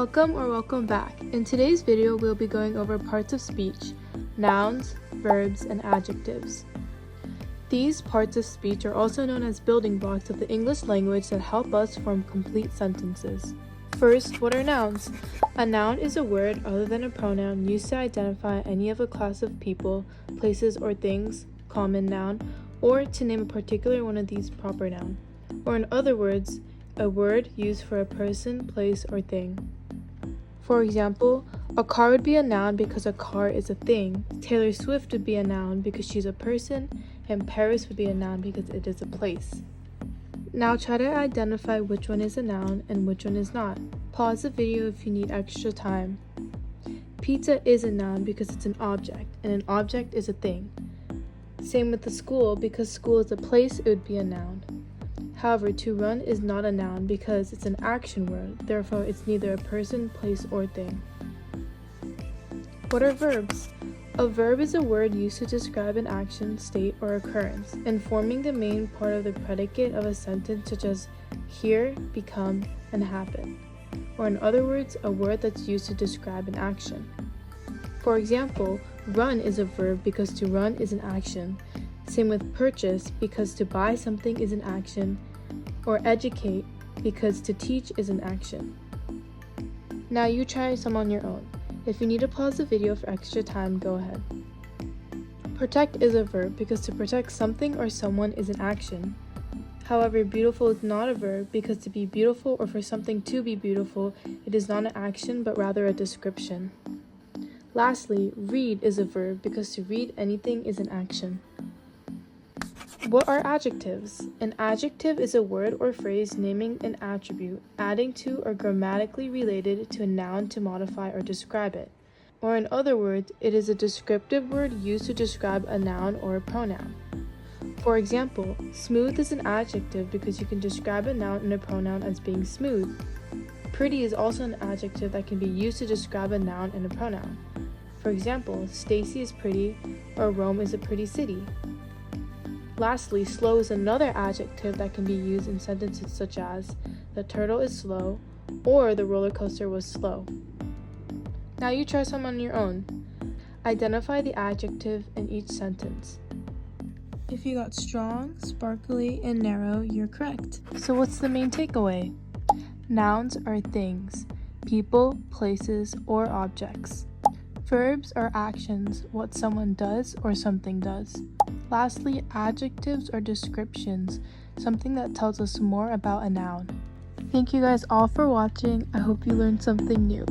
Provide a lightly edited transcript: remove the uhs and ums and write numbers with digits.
Welcome or welcome back. In today's video, we'll be going over parts of speech, nouns, verbs, and adjectives. These parts of speech are also known as building blocks of the English language that help us form complete sentences. First, what are nouns? A noun is a word other than a pronoun used to identify any of a class of people, places, or things, common noun, or to name a particular one of these proper noun. Or in other words, a word used for a person, place, or thing. For example, a car would be a noun because a car is a thing. Taylor Swift would be a noun because she's a person, and Paris would be a noun because it is a place. Now try to identify which one is a noun and which one is not. Pause the video if you need extra time. Pizza is a noun because it's an object, and an object is a thing. Same with the school, because school is a place, it would be a noun. However, to run is not a noun because it's an action word, therefore it's neither a person, place, or thing. What are verbs? A verb is a word used to describe an action, state, or occurrence, and forming the main part of the predicate of a sentence such as hear, become, and happen. Or in other words, a word that's used to describe an action. For example, run is a verb because to run is an action. Same with purchase because to buy something is an action, or educate because to teach is an action. Now you try some on your own. If you need to pause the video for extra time, go ahead. Protect is a verb because to protect something or someone is an action. However, beautiful is not a verb because to be beautiful or for something to be beautiful, it is not an action but rather a description. Lastly, read is a verb because to read anything is an action. What are adjectives? An adjective is a word or phrase naming an attribute, adding to or grammatically related to a noun to modify or describe it. Or in other words, it is a descriptive word used to describe a noun or a pronoun. For example, smooth is an adjective because you can describe a noun and a pronoun as being smooth. Pretty is also an adjective that can be used to describe a noun and a pronoun. For example, Stacy is pretty, or Rome is a pretty city. Lastly, slow is another adjective that can be used in sentences such as, the turtle is slow, or the roller coaster was slow. Now you try some on your own. Identify the adjective in each sentence. If you got strong, sparkly, and narrow, you're correct. So what's the main takeaway? Nouns are things, people, places, or objects. Verbs are actions, what someone does or something does. Lastly, adjectives are descriptions, something that tells us more about a noun. Thank you guys all for watching. I hope you learned something new.